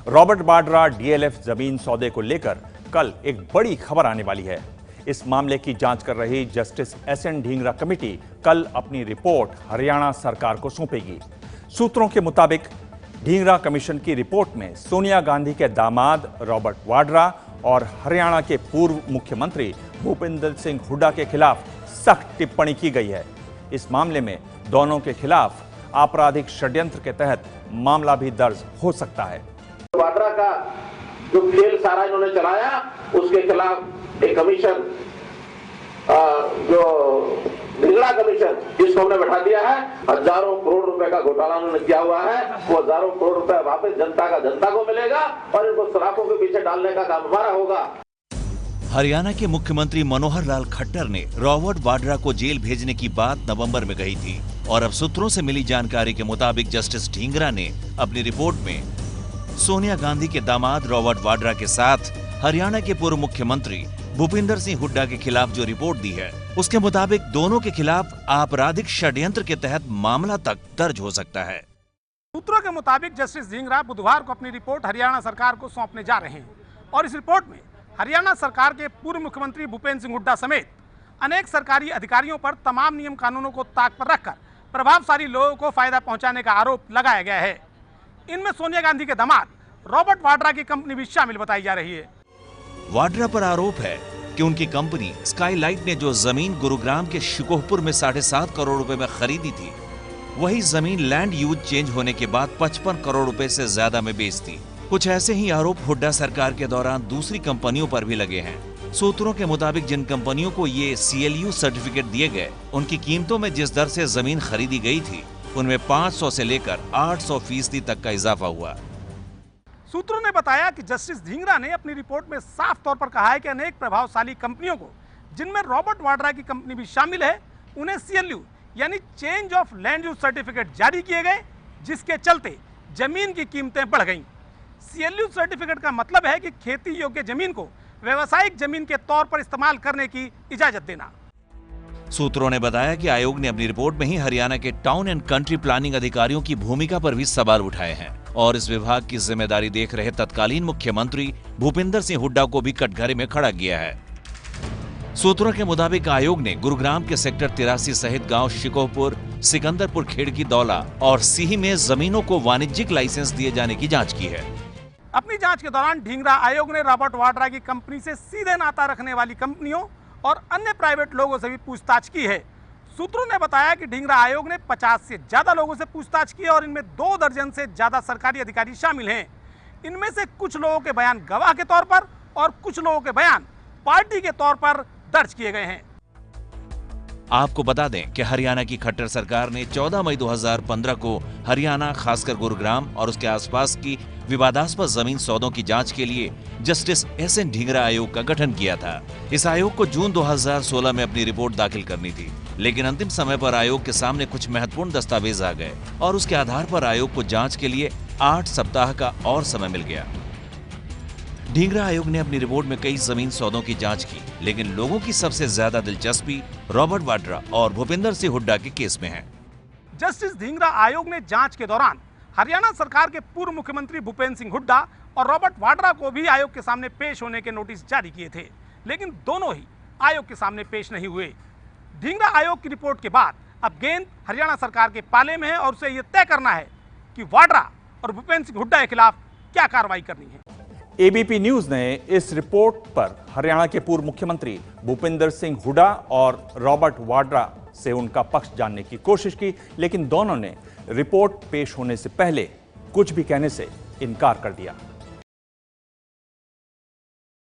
Robert Vadra DLF जमीन सौदे को लेकर कल एक बड़ी खबर आने वाली है। इस मामले की जांच कर रही जस्टिस एसएन ढींगरा कमेटी कल अपनी रिपोर्ट हरियाणा सरकार को सौंपेगी। सूत्रों के मुताबिक ढींगरा कमीशन की रिपोर्ट में सोनिया गांधी के दामाद रॉबर्ट वाड्रा और हरियाणा के पूर्व मुख्यमंत्री भूपेंद्र सिंह हुड्डा के खिलाफ सख्त टिप्पणी की गई है। इस मामले में दोनों के खिलाफ आपराधिक षड्यंत्र के तहत मामला भी दर्ज हो सकता है। वाड्रा का जो खेल सारा इन्होंने चलाया, उसके खिलाफ एक कमीशन, जो ढींगरा कमीशन, जिसको हमने बैठा दिया है, हजारों करोड़ रुपए का घोटाला उन्होंने किया हुआ है। वो हजारों करोड़ रुपए वापस जनता को मिलेगा और इनको सलाखों के पीछे डालने का काम हमारा होगा। हरियाणा के मुख्यमंत्री मनोहर लाल खट्टर ने रॉबर्ट वाड्रा को जेल भेजने की बात नवंबर में कही थी और अब सूत्रों से मिली जानकारी के मुताबिक जस्टिस ढींगरा ने अपनी रिपोर्ट में सोनिया गांधी के दामाद रॉबर्ट वाड्रा के साथ हरियाणा के पूर्व मुख्यमंत्री भूपेंद्र सिंह हुड्डा के खिलाफ जो रिपोर्ट दी है, उसके मुताबिक दोनों के खिलाफ आपराधिक षड्यंत्र के तहत मामला तक दर्ज हो सकता है। सूत्रों के मुताबिक जस्टिस ढींगरा बुधवार को अपनी रिपोर्ट हरियाणा सरकार को सौंपने जा रहे हैं और इस रिपोर्ट में हरियाणा सरकार के पूर्व मुख्यमंत्री भूपेंद्र सिंह हुड्डा समेत अनेक सरकारी अधिकारियों पर तमाम नियम कानूनों को ताक पर रखकर प्रभावशाली लोगों को फायदा पहुंचाने का आरोप लगाया गया है। इनमें सोनिया गांधी के दामाद रॉबर्ट वाड्रा की कंपनी भी शामिल बताई जा रही है। वाड्रा पर आरोप है कि उनकी कंपनी स्काईलाइट ने जो जमीन गुरुग्राम के शिकोहपुर में 7.5 करोड़ रुपए में खरीदी थी, वही जमीन लैंड यूज चेंज होने के बाद 55 करोड़ रुपए से ज्यादा में बेचती। कुछ ऐसे ही आरोप हुड्डा सरकार के दौरान दूसरी कंपनियों पर भी लगे हैं। सूत्रों के मुताबिक जिन कंपनियों को ये CLU सर्टिफिकेट दिए गए, उनकी कीमतों में जिस दर से जमीन खरीदी गई थी, उनमें 500 से लेकर 800% तक का इजाफा हुआ। सूत्रों ने बताया कि जस्टिस ढींगरा ने अपनी रिपोर्ट में साफ तौर पर कहा है कि अनेक प्रभावशाली कंपनियों को, जिनमें रॉबर्ट वाड्रा की कंपनी भी शामिल है, उन्हें CLU यानी change of land use certificate जारी किए गए, जिसके चलते जमीन की कीमतें बढ़ गईं। CLU सर्टिफिकेट का मतलब है कि खेती योग्य जमीन को व्यवसायिक जमीन के तौर पर इस्तेमाल करने की इजाजत देना। सूत्रों ने बताया कि आयोग ने अपनी रिपोर्ट में ही हरियाणा के टाउन एंड कंट्री प्लानिंग अधिकारियों की भूमिका पर भी सवाल उठाए हैं और इस विभाग की जिम्मेदारी देख रहे तत्कालीन मुख्यमंत्री भूपेंद्र सिंह हुड्डा को भी कटघरे में खड़ा किया है। सूत्रों के मुताबिक आयोग ने गुरुग्राम के सेक्टर 83 सहित गांव शिकोहपुर, सिकंदरपुर, खेड़की, दौला और सीही में जमीनों को वाणिज्यिक लाइसेंस दिए जाने की जांच की है। अपनी जांच के दौरान ढींगरा आयोग ने रॉबर्ट वाड्रा की कंपनी से सीधे नाता रखने वाली कंपनियों और अन्य प्राइवेट लोगों से भी पूछताछ की है। सूत्रों ने बताया कि ढींगरा आयोग ने 50 से ज्यादा लोगों से पूछताछ की और इनमें 2 दर्जन से ज्यादा सरकारी अधिकारी शामिल हैं। इनमें से कुछ लोगों के बयान गवाह के तौर पर और कुछ लोगों के बयान पार्टी के तौर पर दर्ज किए गए हैं। आपको बता दें कि हरियाणा की खट्टर सरकार ने 14 मई 2015 को हरियाणा, खासकर गुरुग्राम और उसके आसपास की विवादास्पद जमीन सौदों की जांच के लिए जस्टिस एसएन ढींगरा आयोग का गठन किया था। इस आयोग को जून 2016 में अपनी रिपोर्ट दाखिल करनी थी, लेकिन अंतिम समय पर आयोग के सामने कुछ महत्वपूर्ण दस्तावेज आ गए और उसके आधार पर आयोग को जांच के लिए 8 सप्ताह का और समय मिल गया। ढींगरा आयोग ने अपनी रिपोर्ट में कई जमीन सौदों की जांच की, लेकिन लोगों की सबसे ज्यादा दिलचस्पी रॉबर्ट वाड्रा और भूपेंद्र सिंह हुड्डा के केस में है। जस्टिस ढींगरा आयोग ने जांच के दौरान हरियाणा सरकार के पूर्व मुख्यमंत्री भूपेंद्र सिंह हुड्डा और रॉबर्ट वाड्रा को भी आयोग के सामने पेश होने के नोटिस जारी किए थे, लेकिन दोनों ही आयोग के सामने पेश नहीं हुए। ढींगरा आयोग की रिपोर्ट के बाद अब गेंद हरियाणा सरकार के पाले में है और उसे यह तय करना है कि वाड्रा और भूपेंद्र सिंह हुड्डा के खिलाफ क्या कार्रवाई करनी है। ABP न्यूज ने इस रिपोर्ट पर हरियाणा के पूर्व मुख्यमंत्री भूपेंद्र सिंह हुड्डा और रॉबर्ट वाड्रा से उनका पक्ष जानने की कोशिश की, लेकिन दोनों ने रिपोर्ट पेश होने से पहले कुछ भी कहने से इनकार कर दिया।